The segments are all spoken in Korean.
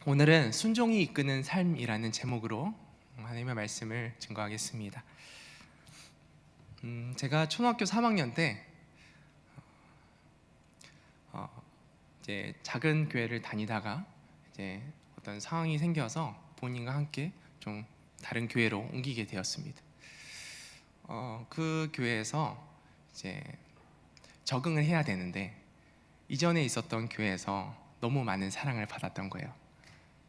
오늘은 순종이 이끄는 삶이라는 제목으로 하나님의 말씀을 증거하겠습니다. 제가 초등학교 3학년 때 이제 작은 교회를 다니다가 이제 어떤 상황이 생겨서 본인과 함께 좀 다른 교회로 옮기게 되었습니다. 그 교회에서 이제 적응을 해야 되는데 이전에 있었던 교회에서 너무 많은 사랑을 받았던 거예요.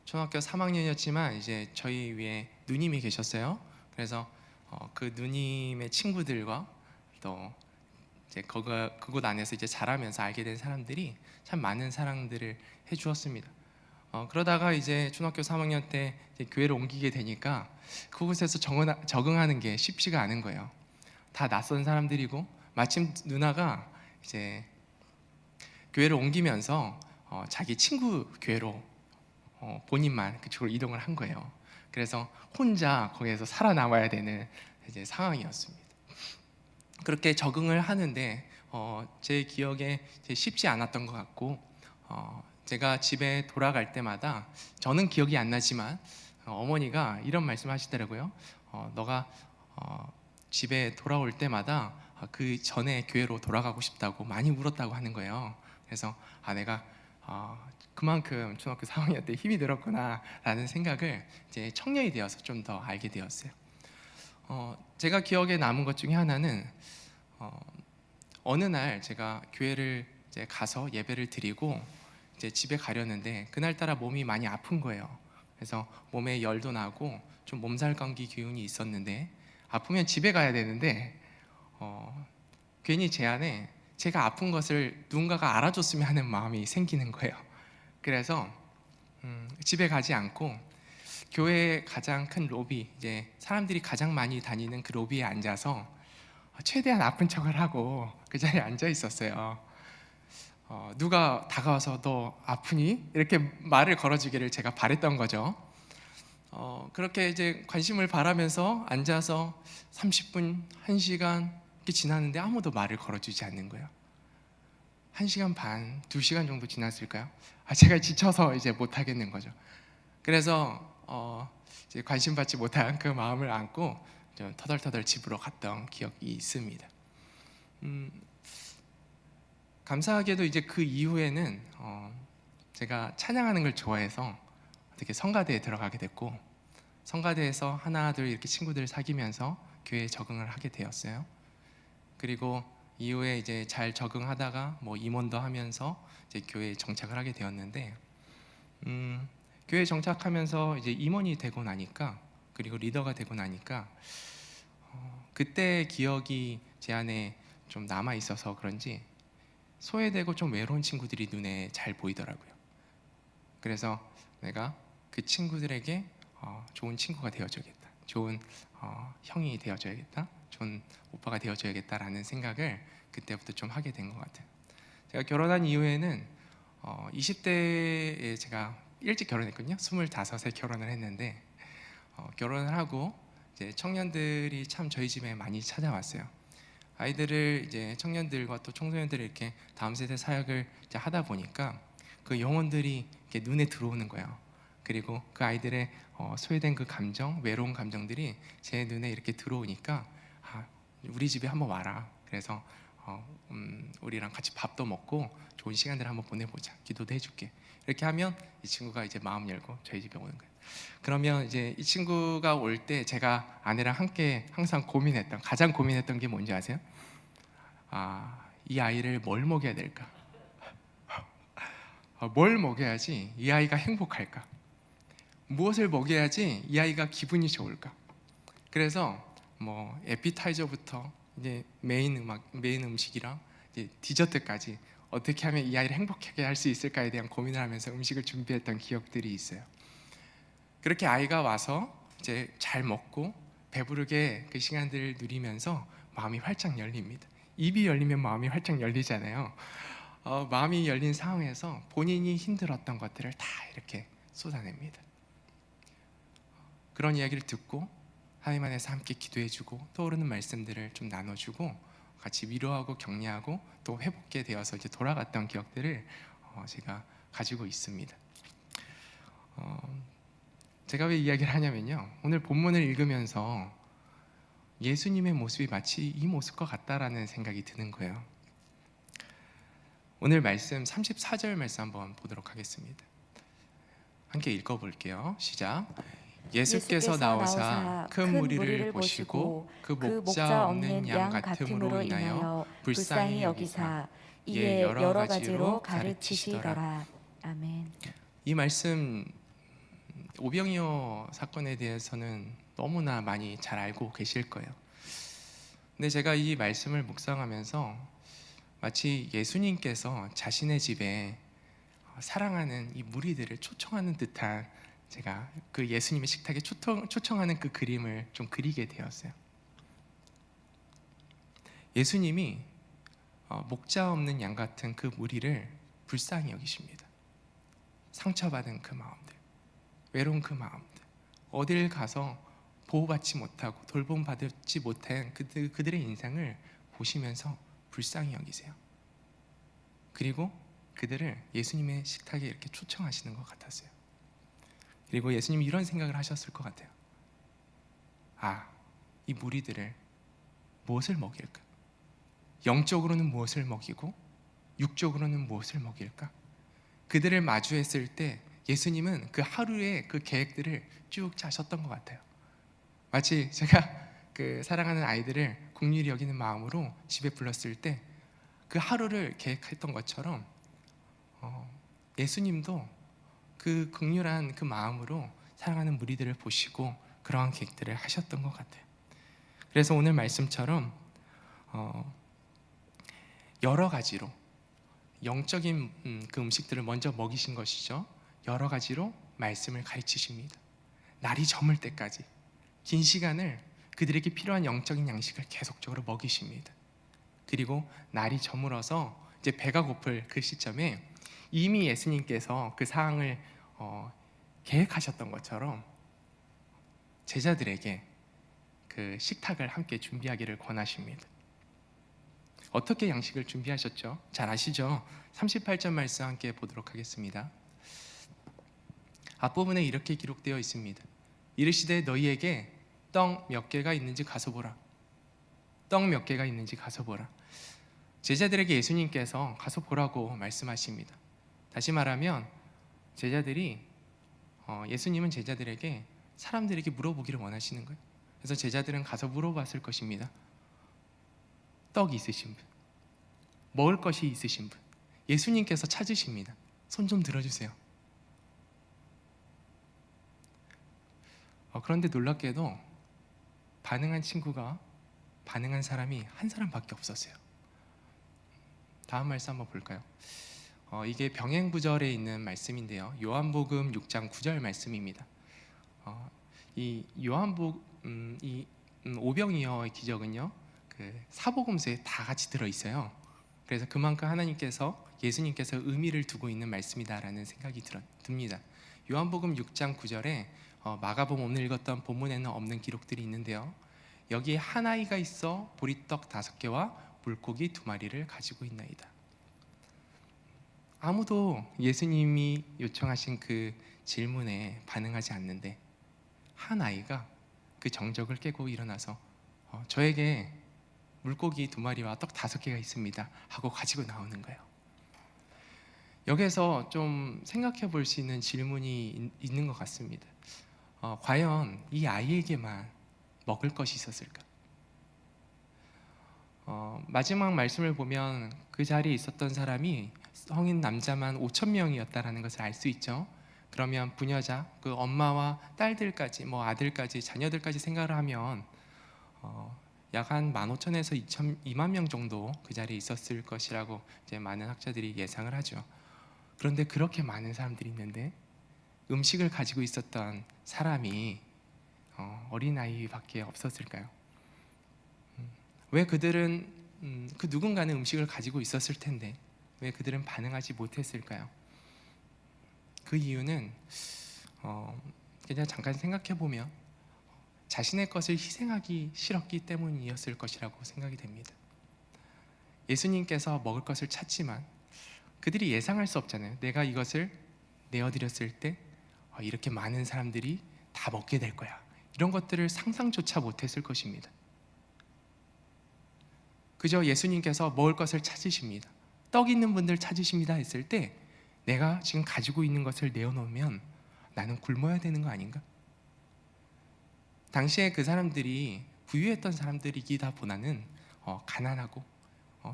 초등학교 3학년이었지만 이제 저희 위에 누님이 계셨어요. 그래서 그 누님의 친구들과 또 이제 그곳 안에서 이제 자라면서 알게 된 사람들이 참 많은 사랑들을 해주었습니다. 그러다가 이제 초등학교 3학년 때 이제 교회를 옮기게 되니까 그곳에서 적응하는 게 쉽지가 않은 거예요. 다 낯선 사람들이고 마침 누나가 이제 교회를 옮기면서 자기 친구 교회로 본인만 그쪽으로 이동을 한 거예요. 그래서 혼자 거기에서 살아남아야 되는 이제 상황이었습니다. 그렇게 적응을 하는데 제 기억에 쉽지 않았던 것 같고 제가 집에 돌아갈 때마다 저는 기억이 안 나지만 어머니가 이런 말씀하시더라고요. 너가 집에 돌아올 때마다 그 전에 교회로 돌아가고 싶다고 많이 울었다고 하는 거예요. 그래서 내가 그만큼 초등학교 3학년 때 힘이 들었구나 라는 생각을 이제 청년이 되어서 좀 더 알게 되었어요. 제가 기억에 남은 것 중에 하나는 어느 날 제가 교회를 이제 가서 예배를 드리고 이제 집에 가려는데 그날따라 몸이 많이 아픈 거예요. 그래서 몸에 열도 나고 좀 몸살 감기 기운이 있었는데 아프면 집에 가야 되는데 괜히 제 안에 제가 아픈 것을 누군가가 알아줬으면 하는 마음이 생기는 거예요. 그래서 집에 가지 않고 교회의 가장 큰 로비, 이제 사람들이 가장 많이 다니는 그 로비에 앉아서 최대한 아픈 척을 하고 그 자리에 앉아 있었어요. 누가 다가와서 너 아프니? 이렇게 말을 걸어주기를 제가 바랬던 거죠. 그렇게 이제 관심을 바라면서 앉아서 30분, 1시간 이렇게 지났는데 아무도 말을 걸어주지 않는 거예요. 1시간 반, 2시간 정도 지났을까요? 제가 지쳐서 이제 못 하겠는 거죠. 그래서 이제 관심 받지 못한 그 마음을 안고 좀 터덜터덜 집으로 갔던 기억이 있습니다. 감사하게도 이제 그 이후에는 제가 찬양하는 걸 좋아해서 어떻게 성가대에 들어가게 됐고 성가대에서 하나 둘 이렇게 친구들 사귀면서 교회에 적응을 하게 되었어요. 그리고 이후에 이제 잘 적응하다가 뭐 임원도 하면서 이제 교회에 정착을 하게 되었는데 교회에 정착하면서 이제 임원이 되고 나니까 그리고 리더가 되고 나니까 그때 기억이 제 안에 좀 남아 있어서 그런지 소외되고 좀 외로운 친구들이 눈에 잘 보이더라고요. 그래서 내가 그 친구들에게 좋은 친구가 되어줘야겠다, 좋은 형이 되어줘야겠다, 좋은 오빠가 되어줘야겠다라는 생각을 그때부터 좀 하게 된 것 같아요. 제가 결혼한 이후에는 20대에 제가 일찍 결혼했거든요. 25에 결혼을 했는데 결혼을 하고 이제 청년들이 참 저희 집에 많이 찾아왔어요. 아이들을 이제 청년들과 또 청소년들을 이렇게 다음 세대 사역을 이제 하다 보니까 그 영혼들이 이렇게 눈에 들어오는 거예요. 그리고 그 아이들의 소외된 그 감정, 외로운 감정들이 제 눈에 이렇게 들어오니까 우리 집에 한번 와라. 그래서 우리랑 같이 밥도 먹고 좋은 시간들을 한번 보내보자. 기도도 해줄게. 이렇게 하면 이 친구가 이제 마음 열고 저희 집에 오는 거예요. 그러면 이제 이 친구가 올 때 제가 아내랑 함께 항상 가장 고민했던 게 뭔지 아세요? 이 아이를 뭘 먹여야 될까? 뭘 먹여야지 이 아이가 행복할까? 무엇을 먹여야지 이 아이가 기분이 좋을까? 그래서 뭐 에피타이저부터 이제 메인 음식이랑 이제 디저트까지 어떻게 하면 이 아이를 행복하게 할 수 있을까에 대한 고민을 하면서 음식을 준비했던 기억들이 있어요. 그렇게 아이가 와서 이제 잘 먹고 배부르게 그 시간들을 누리면서 마음이 활짝 열립니다. 입이 열리면 마음이 활짝 열리잖아요. 마음이 열린 상황에서 본인이 힘들었던 것들을 다 이렇게 쏟아냅니다. 그런 이야기를 듣고 하나님 안에서 함께 기도해주고 떠오르는 말씀들을 좀 나눠주고 같이 위로하고 격려하고 또 회복게 되어서 이제 돌아갔던 기억들을 제가 가지고 있습니다. 제가 왜 이야기를 하냐면요, 오늘 본문을 읽으면서 예수님의 모습이 마치 이 모습과 같다라는 생각이 드는 거예요. 오늘 말씀 34절 말씀 한번 보도록 하겠습니다. 함께 읽어볼게요. 시작. 예수께서 나오사 큰 무리를 보시고 그 목자 없는 양 같음으로 인하여 불쌍히 여기사 이에 여러 가지로 가르치시더라. 아멘. 이 말씀 오병이어 사건에 대해서는 너무나 많이 잘 알고 계실 거예요. 근데 제가 이 말씀을 묵상하면서 마치 예수님께서 자신의 집에 사랑하는 이 무리들을 초청하는 듯한, 제가 그 예수님의 식탁에 초청하는 그 그림을 좀 그리게 되었어요. 예수님이 목자 없는 양 같은 그 무리를 불쌍히 여기십니다. 상처받은 그 마음들, 외로운 그 마음들, 어딜 가서 보호받지 못하고 돌봄받지 못한 그들의 인생을 보시면서 불쌍히 여기세요. 그리고 그들을 예수님의 식탁에 이렇게 초청하시는 것 같았어요. 그리고 예수님이 이런 생각을 하셨을 것 같아요. 이 무리들을 무엇을 먹일까? 영적으로는 무엇을 먹이고 육적으로는 무엇을 먹일까? 그들을 마주했을 때 예수님은 그 하루의 그 계획들을 쭉 짜셨던 것 같아요. 마치 제가 그 사랑하는 아이들을 긍휼히 여기는 마음으로 집에 불렀을 때 그 하루를 계획했던 것처럼 예수님도 그 긍휼한 그 마음으로 사랑하는 무리들을 보시고 그러한 계획들을 하셨던 것 같아요. 그래서 오늘 말씀처럼 여러 가지로 영적인 그 음식들을 먼저 먹이신 것이죠. 여러 가지로 말씀을 가르치십니다. 날이 저물 때까지 긴 시간을 그들에게 필요한 영적인 양식을 계속적으로 먹이십니다. 그리고 날이 저물어서 이제 배가 고플 그 시점에 이미 예수님께서 그 사항을 계획하셨던 것처럼 제자들에게 그 식탁을 함께 준비하기를 권하십니다. 어떻게 양식을 준비하셨죠? 잘 아시죠? 38절 말씀 함께 보도록 하겠습니다. 앞부분에 이렇게 기록되어 있습니다. 이르시되 너희에게 떡 몇 개가 있는지 가서 보라. 떡 몇 개가 있는지 가서 보라. 제자들에게 예수님께서 가서 보라고 말씀하십니다. 다시 말하면 예수님은 제자들에게 사람들에게 물어보기를 원하시는 거예요. 그래서 제자들은 가서 물어봤을 것입니다. 떡 있으신 분, 먹을 것이 있으신 분, 예수님께서 찾으십니다. 손 좀 들어주세요. 그런데 놀랍게도 반응한 사람이 한 사람밖에 없었어요. 다음 말씀 한번 볼까요? 이게 병행구절에 있는 말씀인데요. 요한복음 6장 9절 말씀입니다. 이 오병이어의 기적은요, 그 사복음서에 다 같이 들어 있어요. 그래서 그만큼 예수님께서 의미를 두고 있는 말씀이다라는 생각이 듭니다. 요한복음 6장 9절에 마가복음 오늘 읽었던 본문에는 없는 기록들이 있는데요. 여기에 한 아이가 있어 보리떡 5개와 물고기 2마리를 가지고 있나이다. 아무도 예수님이 요청하신 그 질문에 반응하지 않는데 한 아이가 그 정적을 깨고 일어나서 저에게 물고기 2마리와 떡 5개가 있습니다 하고 가지고 나오는 거예요. 여기서 좀 생각해 볼 수 있는 질문이 있는 것 같습니다. 과연 이 아이에게만 먹을 것이 있었을까? 마지막 말씀을 보면 그 자리에 있었던 사람이 성인 남자만 5,000명이었다라는 것을 알 수 있죠. 그러면 부녀자, 그 엄마와 딸들까지, 아들까지, 자녀들까지 생각을 하면 약 한 15,000에서 2만 명 정도 그 자리에 있었을 것이라고 이제 많은 학자들이 예상을 하죠. 그런데 그렇게 많은 사람들이 있는데 음식을 가지고 있었던 사람이 어린아이밖에 없었을까요? 왜 그들은 그 누군가는 음식을 가지고 있었을 텐데 왜 그들은 반응하지 못했을까요? 그 이유는 그냥 잠깐 생각해 보면 자신의 것을 희생하기 싫었기 때문이었을 것이라고 생각이 됩니다. 예수님께서 먹을 것을 찾지만 그들이 예상할 수 없잖아요. 내가 이것을 내어드렸을 때 이렇게 많은 사람들이 다 먹게 될 거야. 이런 것들을 상상조차 못했을 것입니다. 그저 예수님께서 먹을 것을 찾으십니다. 떡 있는 분들 찾으십니다 했을 때 내가 지금 가지고 있는 것을 내어놓으면 나는 굶어야 되는 거 아닌가? 당시에 그 사람들이 부유했던 사람들이기다 보다는 가난하고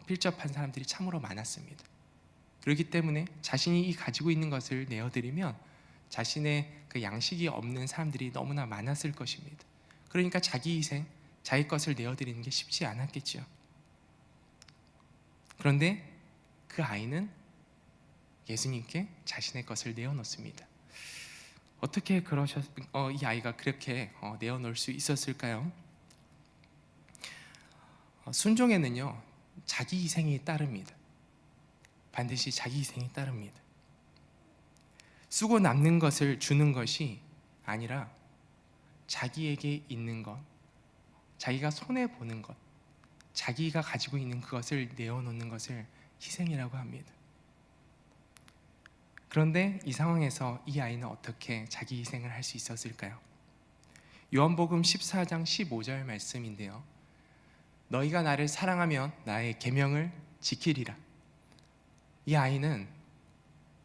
필접한 사람들이 참으로 많았습니다. 그렇기 때문에 자신이 이 가지고 있는 것을 내어드리면 자신의 그 양식이 없는 사람들이 너무나 많았을 것입니다. 그러니까 자기 희생, 자기 것을 내어드리는 게 쉽지 않았겠죠. 그런데 그 아이는 예수님께 자신의 것을 내어놓습니다. 어떻게 이 아이가 그렇게 내어놓을 수 있었을까요? 순종에는요, 자기 희생이 따릅니다. 반드시 자기 희생이 따릅니다. 쓰고 남는 것을 주는 것이 아니라 자기에게 있는 것, 자기가 손해보는 것, 자기가 가지고 있는 그것을 내어놓는 것을 희생이라고 합니다. 그런데 이 상황에서 이 아이는 어떻게 자기 희생을 할 수 있었을까요? 요한복음 14장 15절 말씀인데요, 너희가 나를 사랑하면 나의 계명을 지키리라. 이 아이는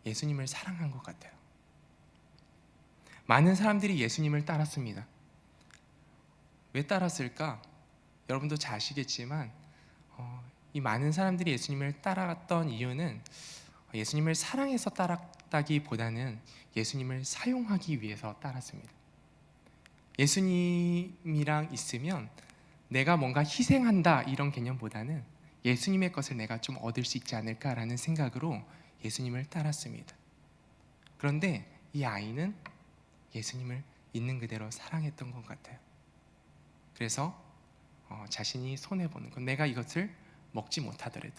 예수님을 사랑한 것 같아요. 많은 사람들이 예수님을 따랐습니다. 왜 따랐을까? 여러분도 잘 아시겠지만 이 많은 사람들이 예수님을 따랐던 이유는 예수님을 사랑해서 따랐다기보다는 예수님을 사용하기 위해서 따랐습니다. 예수님이랑 있으면 내가 뭔가 희생한다 이런 개념보다는 예수님의 것을 내가 좀 얻을 수 있지 않을까라는 생각으로 예수님을 따랐습니다. 그런데 이 아이는 예수님을 있는 그대로 사랑했던 것 같아요. 그래서 자신이 손해보는 것, 내가 이것을 먹지 못하더라도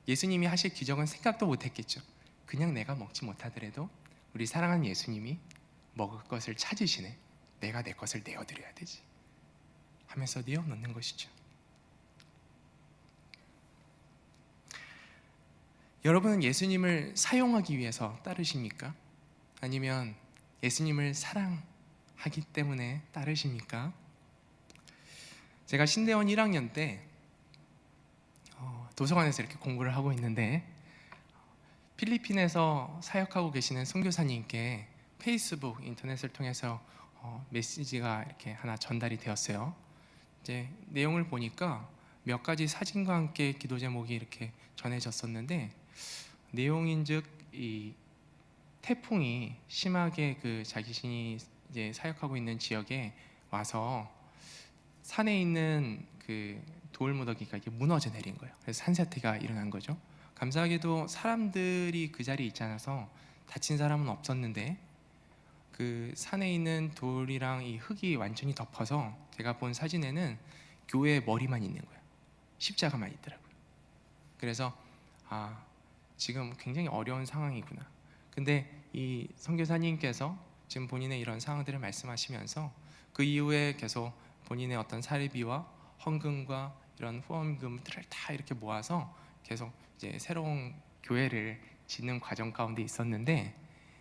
예수님이 하실 기적은 생각도 못했겠죠. 그냥 내가 먹지 못하더라도 우리 사랑하는 예수님이 먹을 것을 찾으시네, 내가 내 것을 내어드려야 되지 하면서 내어놓는 것이죠. 여러분은 예수님을 사용하기 위해서 따르십니까? 아니면 예수님을 사랑하기 때문에 따르십니까? 제가 신대원 1학년 때 도서관에서 이렇게 공부를 하고 있는데 필리핀에서 사역하고 계시는 선교사님께 페이스북, 인터넷을 통해서 메시지가 이렇게 하나 전달이 되었어요. 이제 내용을 보니까 몇 가지 사진과 함께 기도 제목이 이렇게 전해졌었는데, 내용인즉 이 태풍이 심하게 그 자신이 이제 사역하고 있는 지역에 와서 산에 있는 그 돌무더기가 이게 무너져 내린 거예요. 그래서 산사태가 일어난 거죠. 감사하게도 사람들이 그 자리에 있지 않아서 다친 사람은 없었는데 그 산에 있는 돌이랑 이 흙이 완전히 덮어서 제가 본 사진에는 교회의 머리만 있는 거예요. 십자가만 있더라고요. 그래서 지금 굉장히 어려운 상황이구나. 근데 이 선교사님께서 지금 본인의 이런 상황들을 말씀하시면서 그 이후에 계속 본인의 어떤 사례비와 헌금과 이런 후원금들을 다 이렇게 모아서 계속 이제 새로운 교회를 짓는 과정 가운데 있었는데,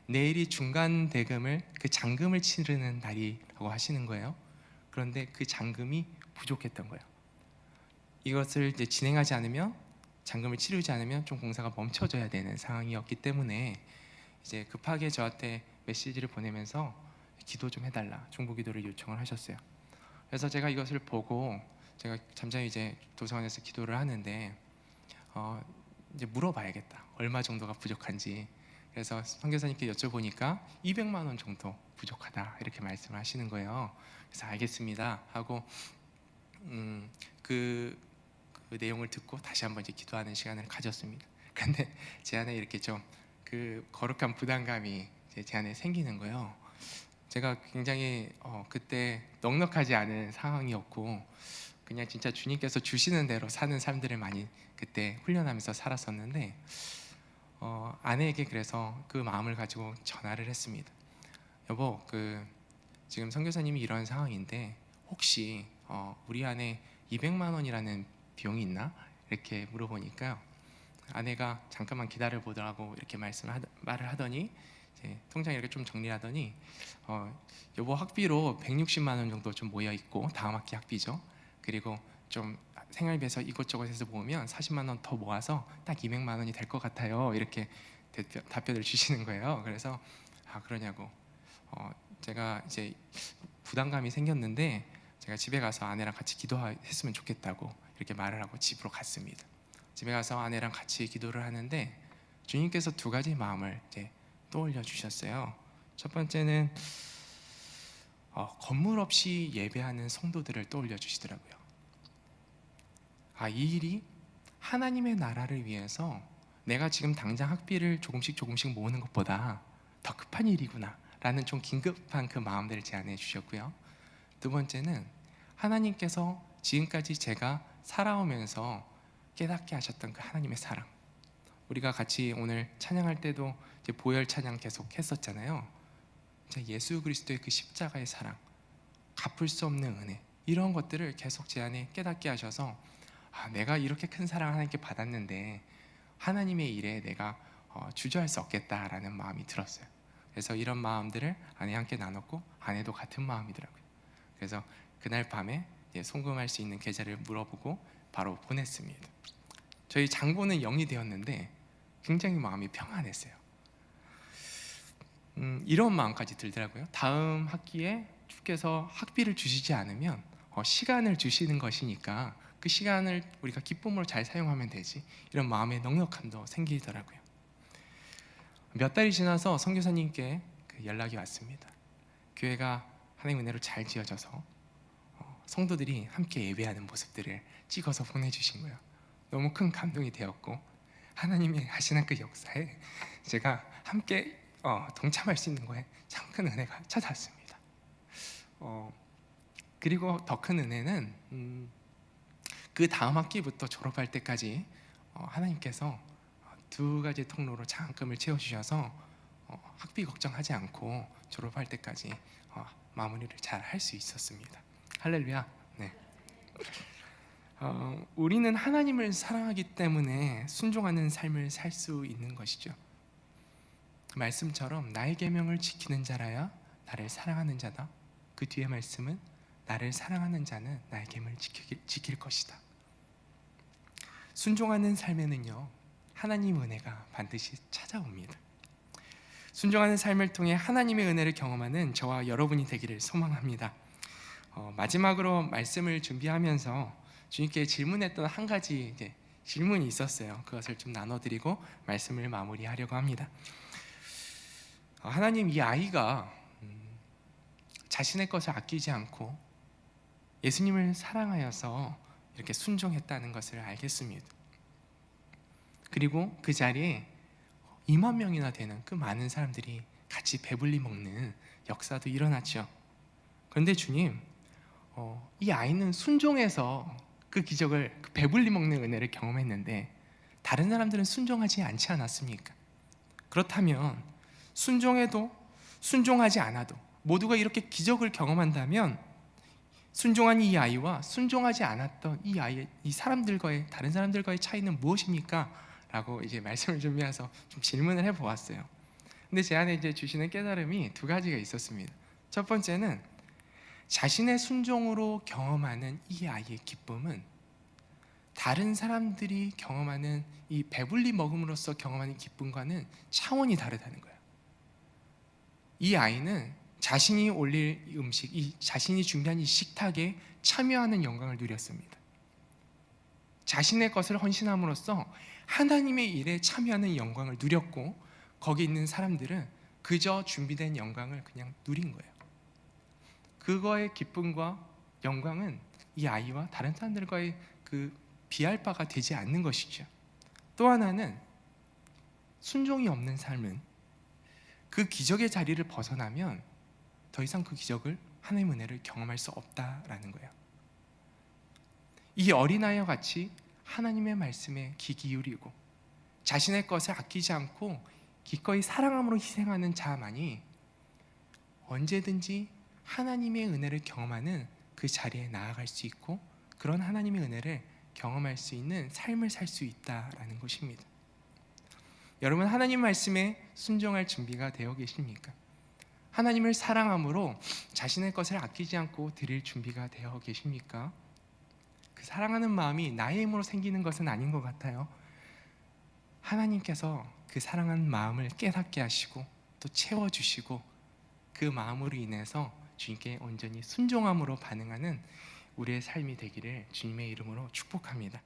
내일이 중간 대금을 그 잔금을 치르는 날이라고 하시는 거예요. 그런데 그 잔금이 부족했던 거예요. 이것을 이제 진행하지 않으면, 잔금을 치르지 않으면 좀 공사가 멈춰져야 되는 상황이었기 때문에 이제 급하게 저한테 메시지를 보내면서 기도 좀 해달라, 중보 기도를 요청을 하셨어요. 그래서 제가 이것을 보고 제가 잠잠히 이제 도서관에서 기도를 하는데 이제 물어봐야겠다, 얼마 정도가 부족한지. 그래서 선교사님께 여쭤보니까 200만 원 정도 부족하다 이렇게 말씀을 하시는 거예요. 그래서 알겠습니다 하고 그 내용을 듣고 다시 한번 이제 기도하는 시간을 가졌습니다. 근데 제 안에 이렇게 좀 그 거룩한 부담감이 제 안에 생기는 거예요. 제가 굉장히 그때 넉넉하지 않은 상황이었고 그냥 진짜 주님께서 주시는 대로 사는 삶들을 많이 그때 훈련하면서 살았었는데 아내에게 그래서 그 마음을 가지고 전화를 했습니다. 여보, 지금 선교사님이 이런 상황인데 혹시 우리 안에 200만 원이라는 비용이 있나? 이렇게 물어보니까요, 아내가 잠깐만 기다려 보더라고 이렇게 말을 하더니 이제 통장 이렇게 좀 정리하더니 여보 학비로 160만 원 정도 좀 모여 있고 다음 학기 학비죠. 그리고 좀 생활비에서 이것저것 해서 모으면 40만 원 더 모아서 딱 200만 원이 될 것 같아요. 이렇게 답변을 주시는 거예요. 그래서 그러냐고 제가 이제 부담감이 생겼는데 제가 집에 가서 아내랑 같이 기도했으면 좋겠다고 이렇게 말을 하고 집으로 갔습니다. 집에 가서 아내랑 같이 기도를 하는데 주님께서 두 가지 마음을 이제 떠올려 주셨어요. 첫 번째는 건물 없이 예배하는 성도들을 떠올려 주시더라고요. 이 일이 하나님의 나라를 위해서 내가 지금 당장 학비를 조금씩 모으는 것보다 더 급한 일이구나 라는 좀 긴급한 그 마음들을 제안해 주셨고요. 두 번째는 하나님께서 지금까지 제가 살아오면서 깨닫게 하셨던 그 하나님의 사랑, 우리가 같이 오늘 찬양할 때도 이제 보혈 찬양 계속 했었잖아요. 예수 그리스도의 그 십자가의 사랑, 갚을 수 없는 은혜, 이런 것들을 계속 제 안에 깨닫게 하셔서 내가 이렇게 큰 사랑을 하나님께 받았는데 하나님의 일에 내가 주저할 수 없겠다라는 마음이 들었어요. 그래서 이런 마음들을 아내와 함께 나눴고 아내도 같은 마음이더라고요. 그래서 그날 밤에 송금할 수 있는 계좌를 물어보고 바로 보냈습니다. 저희 장보는 0이 되었는데 굉장히 마음이 평안했어요. 이런 마음까지 들더라고요. 다음 학기에 주께서 학비를 주시지 않으면 시간을 주시는 것이니까 그 시간을 우리가 기쁨으로 잘 사용하면 되지, 이런 마음의 넉넉함도 생기더라고요. 몇 달이 지나서 선교사님께 연락이 왔습니다. 교회가 하나님의 은혜로 잘 지어져서 성도들이 함께 예배하는 모습들을 찍어서 보내주신 거예요. 너무 큰 감동이 되었고 하나님이 하시는 그 역사에 제가 함께 동참할 수 있는 거에 참 큰 은혜가 찾아왔습니다. 그리고 더 큰 은혜는 그 다음 학기부터 졸업할 때까지 하나님께서 두 가지 통로로 장학금을 채워주셔서 학비 걱정하지 않고 졸업할 때까지 마무리를 잘 할 수 있었습니다. 할렐루야. 네. 우리는 하나님을 사랑하기 때문에 순종하는 삶을 살 수 있는 것이죠. 말씀처럼 나의 계명을 지키는 자라야 나를 사랑하는 자다. 그 뒤에 말씀은 나를 사랑하는 자는 나의 계명을 지킬 것이다. 순종하는 삶에는요, 하나님 은혜가 반드시 찾아옵니다. 순종하는 삶을 통해 하나님의 은혜를 경험하는 저와 여러분이 되기를 소망합니다. 마지막으로 말씀을 준비하면서 주님께 질문했던 한 가지 질문이 있었어요. 그것을 좀 나눠드리고 말씀을 마무리하려고 합니다. 하나님, 이 아이가 자신의 것을 아끼지 않고 예수님을 사랑하여서 이렇게 순종했다는 것을 알겠습니다. 그리고 그 자리에 2만 명이나 되는 그 많은 사람들이 같이 배불리 먹는 역사도 일어났죠. 그런데 주님, 이 아이는 순종해서 그 기적을, 그 배불리 먹는 은혜를 경험했는데 다른 사람들은 순종하지 않지 않았습니까? 그렇다면 순종해도 순종하지 않아도 모두가 이렇게 기적을 경험한다면 순종한 이 아이와 순종하지 않았던 이 사람들과의, 다른 사람들과의 차이는 무엇입니까? 라고 이제 말씀을 준비해서 좀 질문을 해보았어요. 근데 제 안에 이제 주시는 깨달음이 두 가지가 있었습니다. 첫 번째는 자신의 순종으로 경험하는 이 아이의 기쁨은 다른 사람들이 경험하는 이 배불리 먹음으로써 경험하는 기쁨과는 차원이 다르다는 거예요. 이 아이는 자신이 올릴 음식, 자신이 준비한 이 식탁에 참여하는 영광을 누렸습니다. 자신의 것을 헌신함으로써 하나님의 일에 참여하는 영광을 누렸고, 거기 있는 사람들은 그저 준비된 영광을 그냥 누린 거예요. 그거의 기쁨과 영광은 이 아이와 다른 사람들과의 그 비할 바가 되지 않는 것이죠. 또 하나는 순종이 없는 삶은 그 기적의 자리를 벗어나면 더 이상 그 기적을, 하나님의 은혜를 경험할 수 없다라는 거예요. 이 어린아이와 같이 하나님의 말씀에 귀 기울이고 자신의 것을 아끼지 않고 기꺼이 사랑함으로 희생하는 자만이 언제든지 하나님의 은혜를 경험하는 그 자리에 나아갈 수 있고, 그런 하나님의 은혜를 경험할 수 있는 삶을 살 수 있다라는 것입니다. 여러분, 하나님 말씀에 순종할 준비가 되어 계십니까? 하나님을 사랑함으로 자신의 것을 아끼지 않고 드릴 준비가 되어 계십니까? 그 사랑하는 마음이 나의 힘으로 생기는 것은 아닌 것 같아요. 하나님께서 그 사랑하는 마음을 깨닫게 하시고 또 채워주시고 그 마음으로 인해서 주님께 온전히 순종함으로 반응하는 우리의 삶이 되기를 주님의 이름으로 축복합니다.